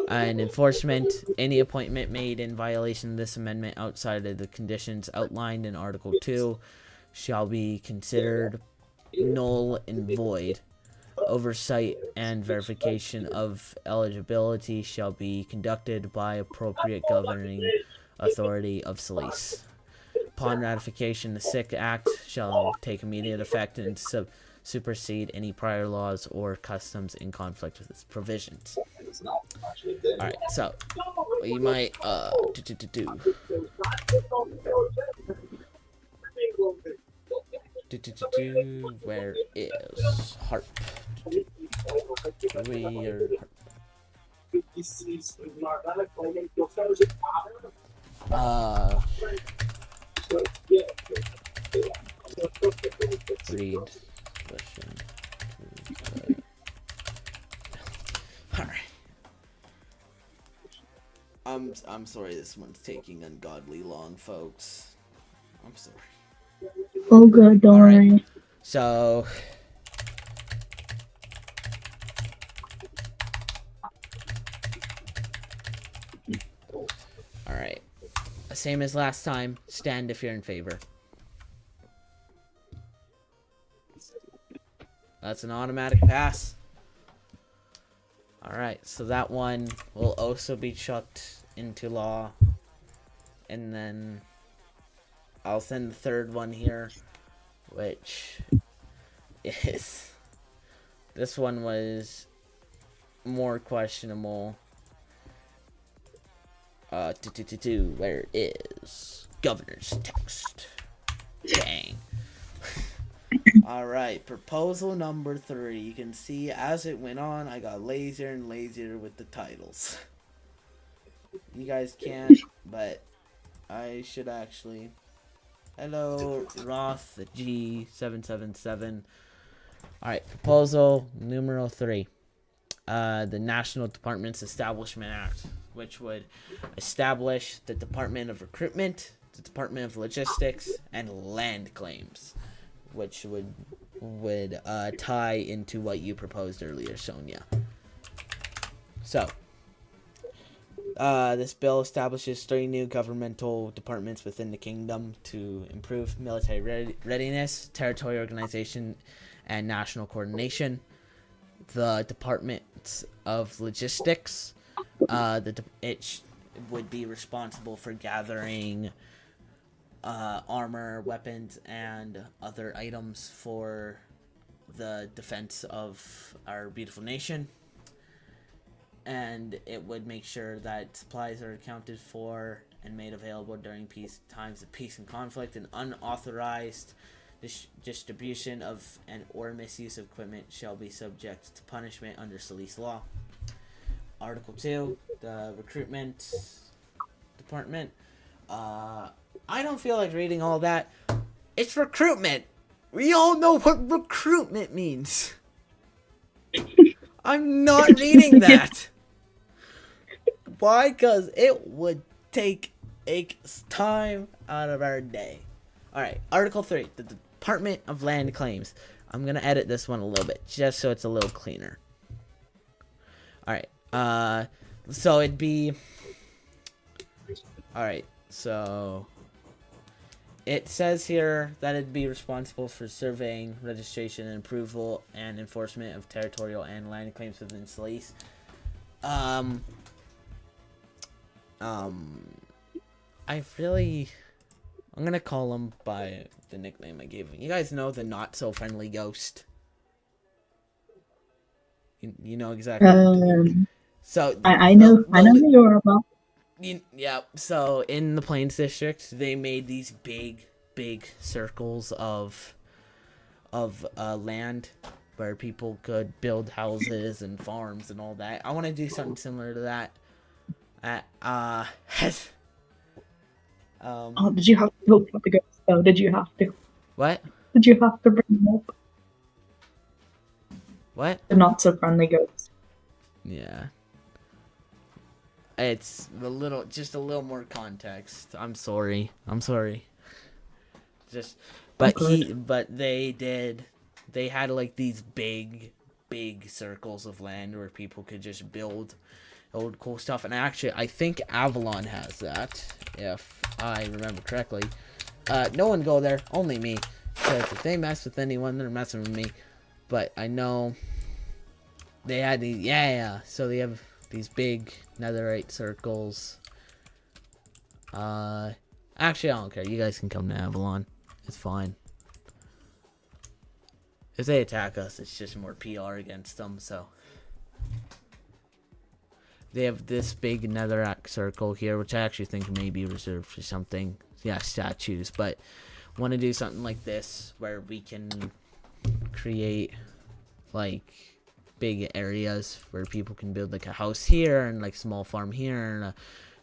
And enforcement, any appointment made in violation of this amendment outside of the conditions outlined in Article 2 shall be considered null and void. Oversight and verification of eligibility shall be conducted by appropriate governing authority of Solis. Upon ratification, the SIC Act shall take immediate effect and supersede any prior laws or customs in conflict with its provisions. Alright, so we might where is harp? Read question. Alright. I'm sorry this one's taking ungodly long, folks. I'm sorry. Oh, good, don't worry. So, alright. Same as last time, stand if you're in favor. That's an automatic pass. Alright, so that one will also be chucked into law. And then I'll send the third one here, which is, this one was more questionable. Where is governor's text? Dang. Alright, proposal number 3. You can see as it went on, I got lazier and lazier with the titles. You guys can't, but I should actually. Hello, Roth G777. Alright, proposal numero 3. The National Departments Establishment Act, which would establish the Department of Recruitment, the Department of Logistics, and Land Claims, which would tie into what you proposed earlier, Sonia. So, this bill establishes 3 new governmental departments within the kingdom to improve military readiness, territorial organization, and national coordination. The Department of Logistics, it would be responsible for gathering armor, weapons, and other items for the defense of our beautiful nation. And it would make sure that supplies are accounted for and made available during times of peace and conflict, and unauthorized distribution of and or misuse of equipment shall be subject to punishment under Solis law. Article 2, the recruitment department. I don't feel like reading all that. It's recruitment. We all know what recruitment means. I'm not reading that. Why? Because it would take time out of our day. Alright, Article 3, the Department of Land Claims. I'm going to edit this one a little bit, just so it's a little cleaner. Alright, so it'd be... Alright, so... It says here that it'd be responsible for surveying, registration, and approval, and enforcement of territorial and land claims within Solis. I'm gonna call him by the nickname I gave him. You guys know the not so friendly ghost. You know exactly. So I know who you're about. Yeah. So in the Plains District, they made these big circles of land where people could build houses and farms and all that. I want to do something similar to that. Did you have to talk about the ghosts though? Did you have to? What? Did you have to bring them up? What? The not so friendly ghosts. Yeah. It's just a little more context. I'm sorry. But they had like these big circles of land where people could just build old cool stuff. And I think Avalon has that, if I remember correctly. No one go there, only me. Because if they mess with anyone, they're messing with me. But I know they had these, so they have these big netherite circles. Actually, I don't care. You guys can come to Avalon. It's fine. If they attack us, it's just more PR against them, so. They have this big netherrack circle here, which I actually think may be reserved for something. Yeah, statues, but want to do something like this where we can create like big areas where people can build like a house here and like small farm here and a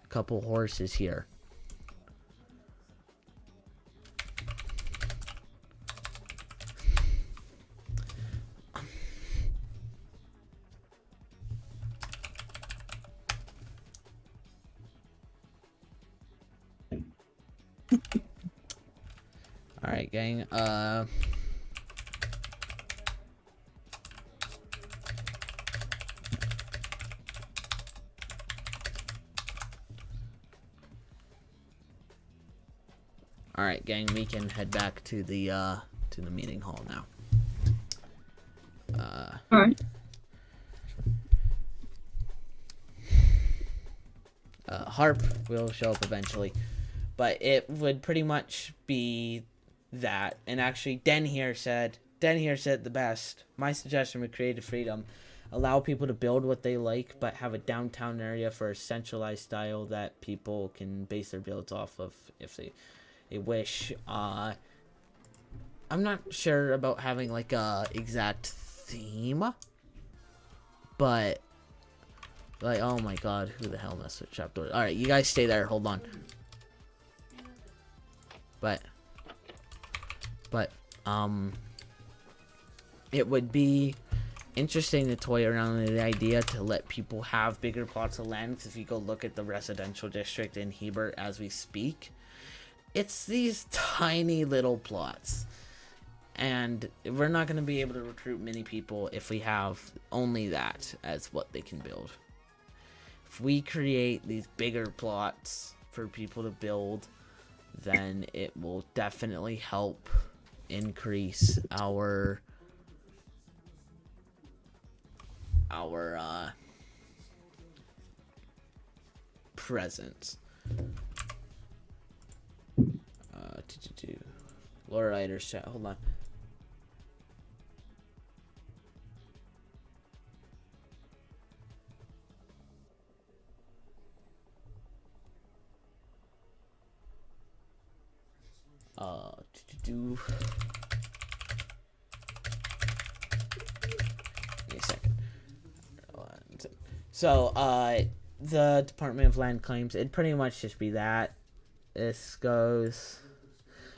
couple horses here. Alright, gang, Alright, gang, we can head back to the meeting hall now. Alright. Harp will show up eventually, but it would pretty much be that. And actually, Den here said the best. My suggestion with creative freedom: allow people to build what they like, but have a downtown area for a centralized style that people can base their builds off of if they wish. I'm not sure about having like a exact theme, but like, oh my god, who the hell messed with trapdoors? Alright, you guys stay there, hold on. But it would be interesting to toy around with the idea to let people have bigger plots of land, because if you go look at the residential district in Hebert as we speak, it's these tiny little plots. And we're not going to be able to recruit many people if we have only that as what they can build. If we create these bigger plots for people to build, then it will definitely help increase our presence. Laura Ryder's chat, hold on. do. Give me a second. So, the Department of Land Claims, it'd pretty much just be that. This goes.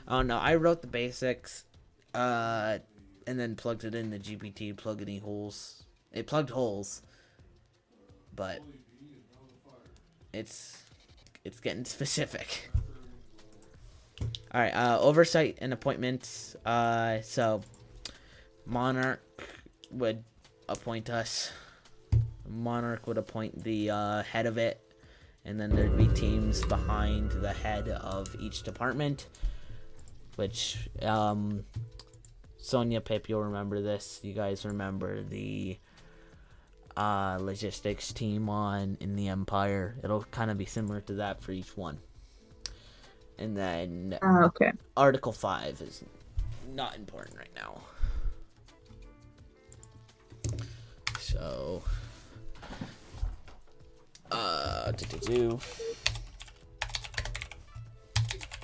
Oh no, I wrote the basics, and then plugged it into GPT, plug any holes. It plugged holes, but it's getting specific. All right, oversight and appointments. So Monarch would appoint us. Monarch would appoint the head of it, and then there'd be teams behind the head of each department. Which Sonia, Pip, you'll remember this. You guys remember the logistics team in the Empire. It'll kind of be similar to that for each one. And then Okay. Article 5 is not important right now. So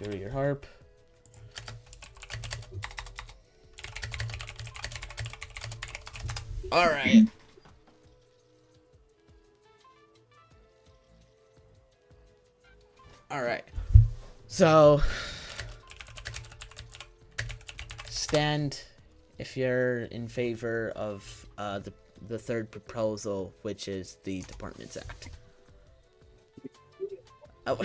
Go to your harp. All right. All right. So stand if you're in favor of the third proposal, which is the Departments Act. Oh,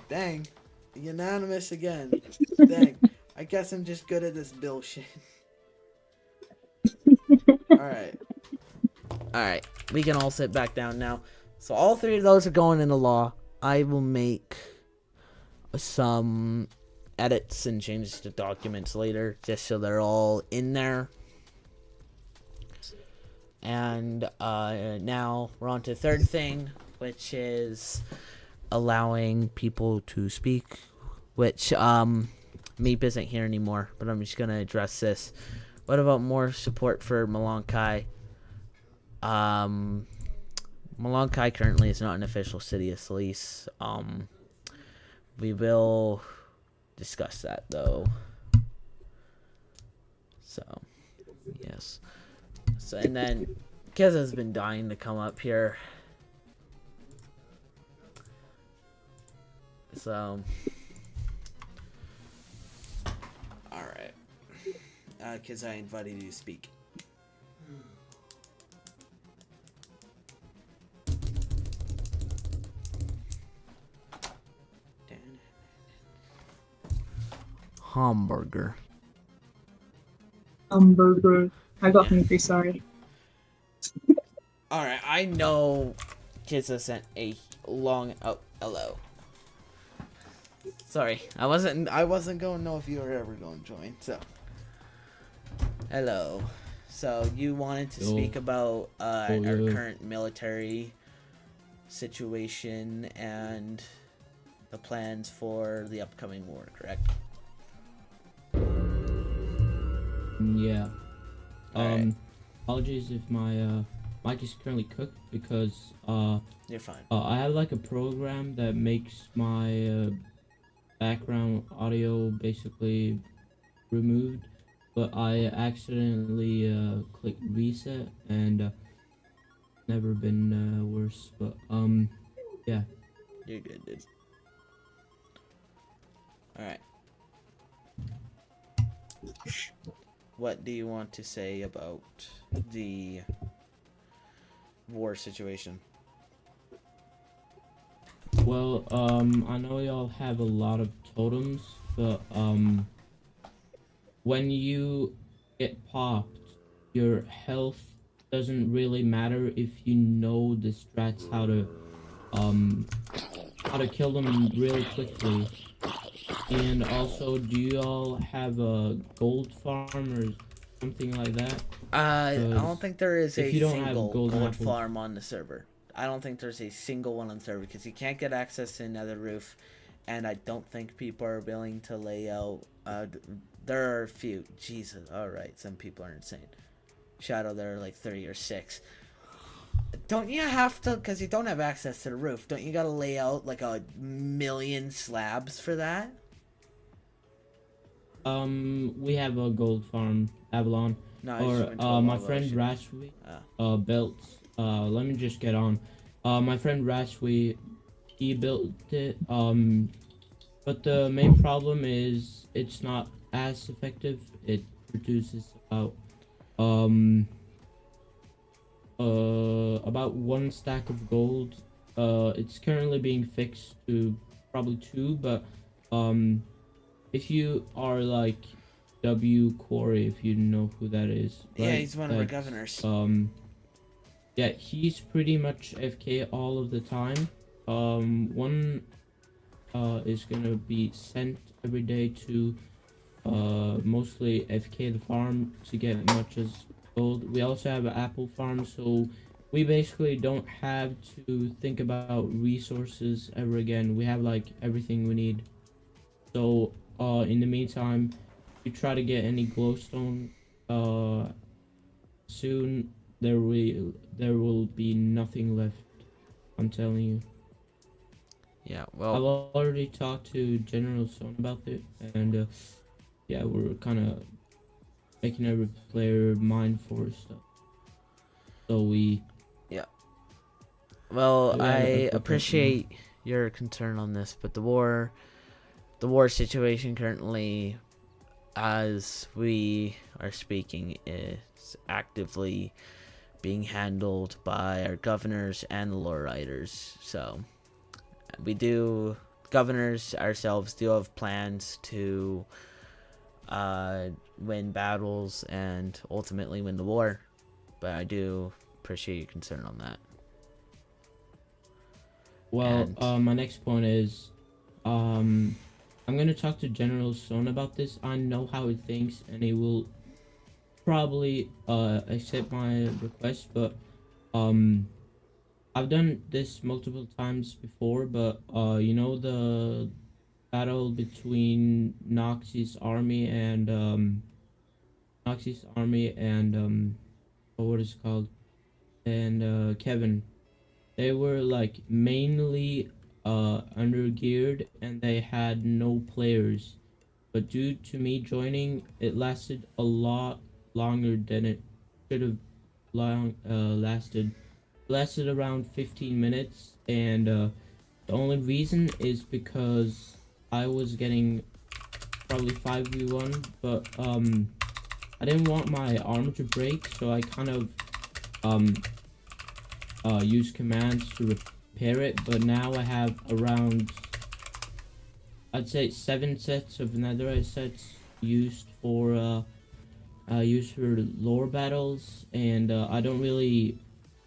dang. Unanimous again. Dang. I guess I'm just good at this bullshit. Alright. Alright. We can all sit back down now. So all three of those are going into law. I will make some edits and changes to documents later, just so they're all in there. And now we're on to the third thing, which is allowing people to speak, which Meep isn't here anymore, but I'm just gonna address this. What about more support for Malonkai? Malonkai currently is not an official city of Salice. We will discuss that though. So yes. So and then Keza's been dying to come up here. So, alright. Because I invited you to speak. Hamburger. I got hungry, sorry. Alright, I know Kizza sent a long... Oh, hello. Sorry, I wasn't going to know if you were ever going to join, so. Hello. So, you wanted to speak about our current military situation and the plans for the upcoming war, correct? Yeah. Alright. Apologies if my mic is currently cooked because You're fine. I have like a program that makes my background audio basically removed, but I accidentally clicked reset and never been worse. But yeah. You're good, dude. Alright. What do you want to say about the war situation? Well, I know y'all have a lot of totems, but when you get popped, your health doesn't really matter if you know the strats how to kill them really quickly. And also, do y'all have a gold farm or something like that? I don't think there is a if you don't have single gold gold apples- farm on the server. I don't think there's a single one on the server because you can't get access to another roof, and I don't think people are willing to lay out. There are a few. Jesus, all right, some people are insane. Shadow, there are like 3 or 6. Don't you have to? Because you don't have access to the roof. Don't you gotta lay out like 1,000,000 slabs for that? We have a gold farm, Avalon. No, I just went to a My lava friend ocean. Raswi Oh. built. Let me just get on. My friend Raswi, he built it. But the main problem is it's not as effective. It produces about one stack of gold. It's currently being fixed to probably two, but if you are like W Quarry, if you know who that is, Yeah, right? he's one of our That's, governors. yeah, he's pretty much FK all of the time. One is gonna be sent every day to mostly FK the farm to get as much as gold. We also have an apple farm, so we basically don't have to think about resources ever again. We have like everything we need. So in the meantime, if you try to get any glowstone soon, there will be nothing left. I'm telling you. Yeah, I've well, already talked to General Stone about it, and yeah, we're kind of making every player mine for stuff. So we well, do have I equipment, appreciate your concern on this, but the war situation currently, as we are speaking, is actively being handled by our governors and the lore writers. So governors ourselves do have plans to win battles and ultimately win the war, but I do appreciate your concern on that. Well, And my next point is, I'm gonna talk to General Stone about this. I know how he thinks, and he will probably accept my request. But I've done this multiple times before. But you know the battle between Noxie's army and what is it called, and Kevin. They were like mainly undergeared and they had no players. But due to me joining, it lasted a lot longer than it should have lasted. It lasted around 15 minutes, and the only reason is because I was getting probably 5v1, but I didn't want my armor to break, so I kind of use commands to repair it. But now I have around, I'd say, 7 sets of netherite sets used for lore battles, and I don't really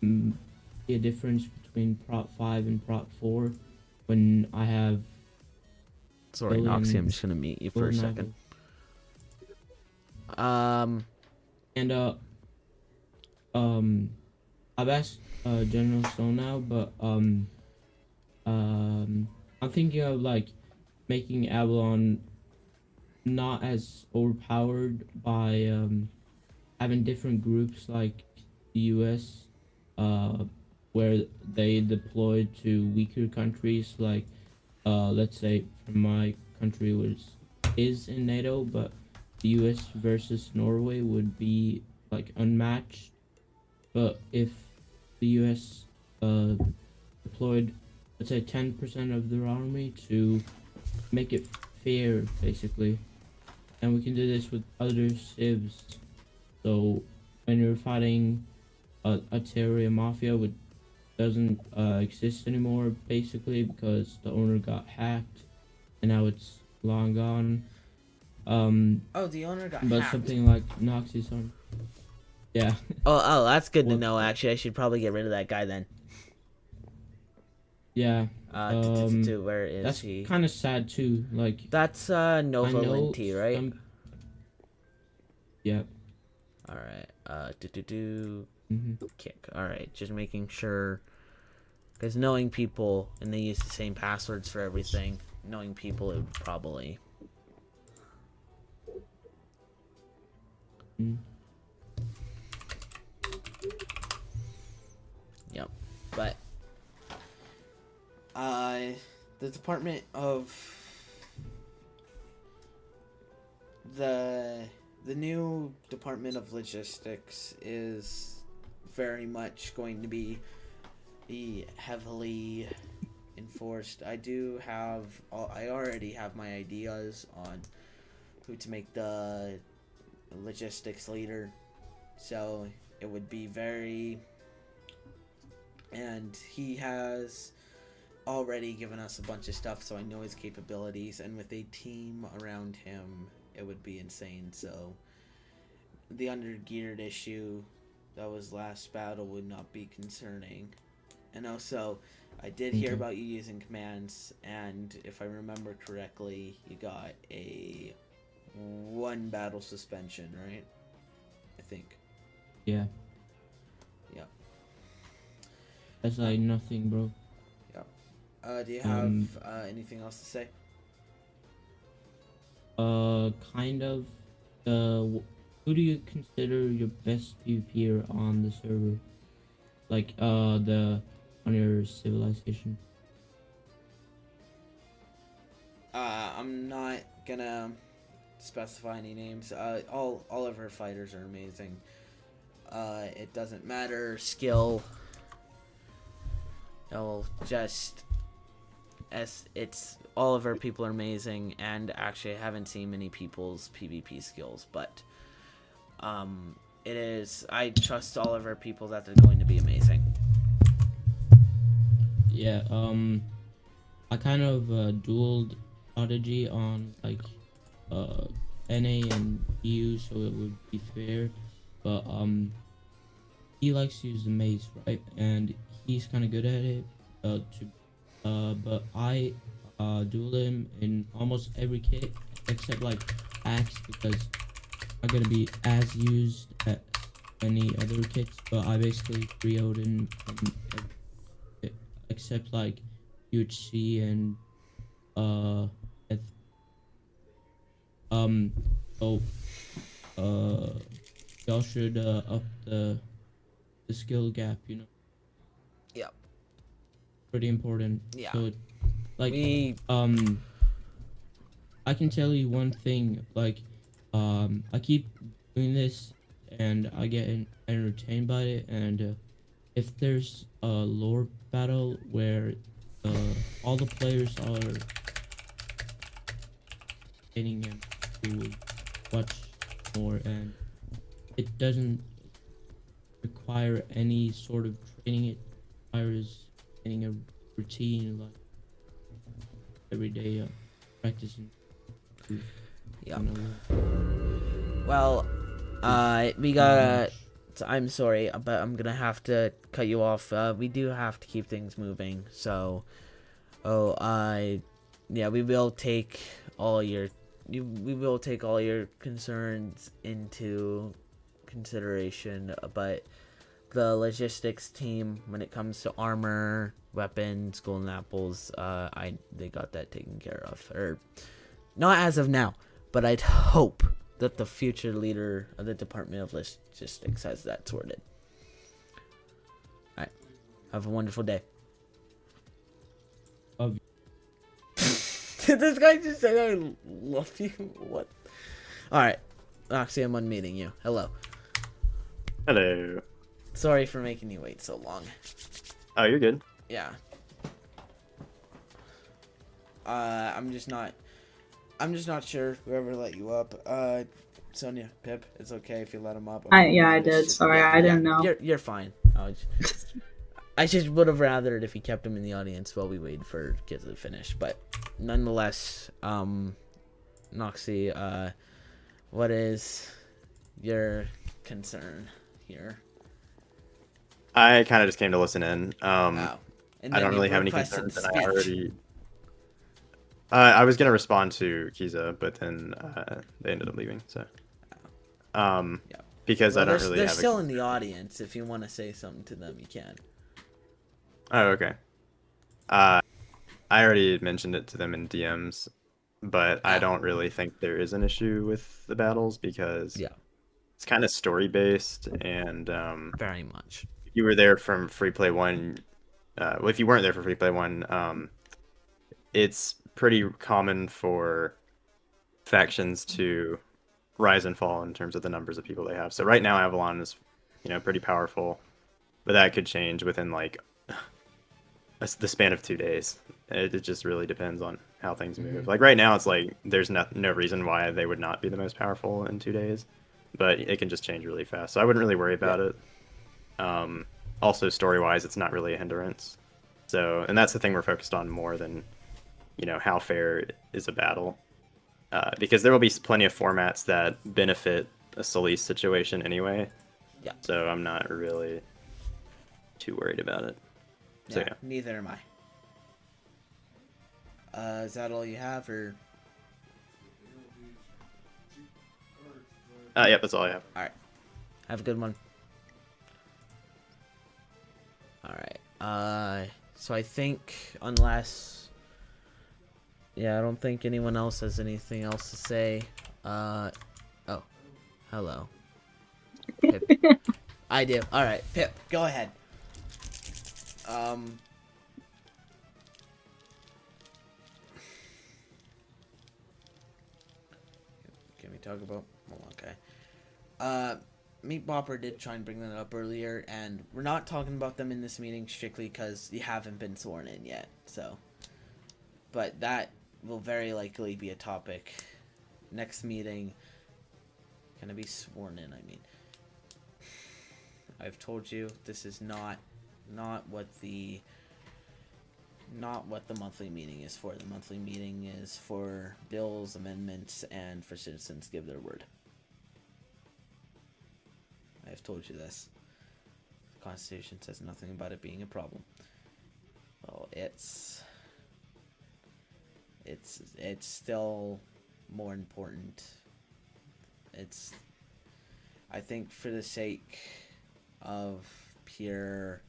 see a difference between prop 5 and prop 4 when I have sorry, Noxie, I'm just gonna mute you for a Golden second. And I've asked General Stone now, but I'm thinking of like making Avalon not as overpowered by having different groups like the US, where they deployed to weaker countries, like let's say from my country is in NATO, but the US versus Norway would be like unmatched. But if the US deployed, let's say, 10% of their army to make it fair, basically, and we can do this with other civs. So when you're fighting a Terraria Mafia, which doesn't exist anymore, basically, because the owner got hacked, and now it's long gone. oh, the owner got But hacked. something like Noxie's army. Yeah. Oh, that's good to What- know. Actually, I should probably get rid of that guy then. Yeah. Where is That's he? kind of sad too. Like, That's Nova I know Linty, right? Yeah. All right. hmm Kick. All right, just making sure, because knowing people and they use the same passwords for everything. Knowing people, it would probably. Mm. Yep. But the Department of the new Department of Logistics is very much going to be heavily enforced. I already have my ideas on who to make the logistics leader, so it would be very, and he has already given us a bunch of stuff, so I know his capabilities, and with a team around him it would be insane. So the undergeared issue that was last battle would not be concerning. And also, I did hear Okay. about you using commands, and if I remember correctly, you got a 1 battle suspension, right? I think. Yeah. Yep. That's like nothing, bro. Do you have anything else to say? Kind of. Who do you consider your best PvPer on the server? Like, on your civilization? I'm not gonna specify any names. All of her fighters are amazing. It doesn't matter skill. It'll just it's all of her people are amazing, and actually I haven't seen many people's PvP skills, but I trust all of her people that they're going to be amazing. Yeah, I kind of dueled Prodigy on like NA and EU, so it would be fair. But he likes to use the mace, right? And he's kind of good at it. But I dueled him in almost every kit except like axe, because I'm gonna be as used as any other kits. But I basically 3-0'd in every kit except like UHC and so y'all should up the skill gap, you know. Yep. Pretty important. Yeah. So like We I can tell you one thing, like I keep doing this and I get entertained by it, and if there's a lore battle where all the players are getting him to watch more, and it doesn't require any sort of training, it requires getting a routine, like every day practicing. Yeah. You know, Well, we gotta. I'm sorry, but I'm gonna have to cut you off. We do have to keep things moving. So, yeah, we will take all your, we will take all your concerns into consideration. But the logistics team, when it comes to armor, weapons, golden apples, they got that taken care of, or not as of now. But I'd hope that the future leader of the Department of Logistics has that sorted. Alright. Have a wonderful day. Love Did this guy just say I love you? What? Alright. Noxie, I'm unmuting you. Hello. Hello. Sorry for making you wait so long. Oh, you're good. Yeah. I'm just not sure whoever let you up. Sonia, Pip, it's okay if you let him up. I did. Sorry, I didn't know. You're fine. I just would have rathered if he kept him in the audience while we waited for kids to finish. But nonetheless, Noxie, what is your concern here? I kind of just came to listen in. Wow. And I then don't you really have any requested concerns, and I speech. already. I was gonna respond to Kiza, but then they ended up leaving. So, Yeah. because Well, I don't they're really they're have. still in the audience. If you want to say something to them, you can. Oh, okay. I already mentioned it to them in DMs, but I Oh. don't really think there is an issue with the battles because Yeah. it's kind of story based, and Very much. if you were there from Free Play 1, well, if you weren't there for Free Play 1, it's pretty common for factions to rise and fall in terms of the numbers of people they have. So right now Avalon is, pretty powerful, but that could change within like the span of 2 days. It just really depends on how things move. Like right now, it's like there's no reason why they would not be the most powerful in 2 days, but it can just change really fast. So I wouldn't really worry about it. Also, story-wise, it's not really a hindrance. So, and that's the thing we're focused on more than, how fair is a battle. Because there will be plenty of formats that benefit a Solis situation anyway. Yeah. So I'm not really too worried about it. So yeah. Neither am I. Is that all you have, or? Yep, that's all I have. All right. Have a good one. All right. So I think unless, I don't think anyone else has anything else to say. Oh, hello. Pip. I do. All right, Pip, go ahead. Can we talk about? Oh, okay. Meat Bopper did try and bring that up earlier, and we're not talking about them in this meeting strictly because you haven't been sworn in yet. So, but that will very likely be a topic next meeting. Can I be sworn in? I mean, I've told you this is not what the monthly meeting is for. The monthly meeting is for bills, amendments, and for citizens to give their word. I have told you this. The Constitution says nothing about it being a problem. Well, it's still more important. I think for the sake of pure,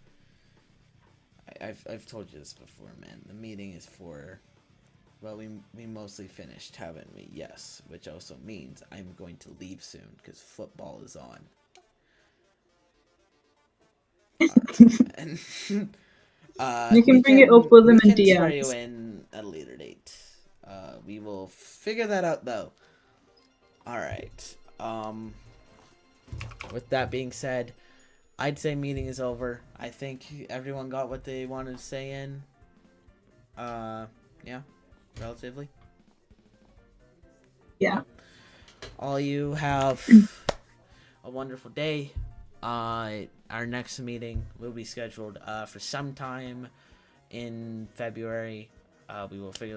I've told you this before, man. The meeting is for, well, we mostly finished, haven't we? Yes, which also means I'm going to leave soon because football is on. And, You can bring it up with them in we can swear you DMs. in at a later date. We will figure that out though. All right. With that being said, I'd say meeting is over. I think everyone got what they wanted to say in. Yeah, relatively. Yeah. All you have a wonderful day. Our next meeting will be scheduled for sometime in February. We will figure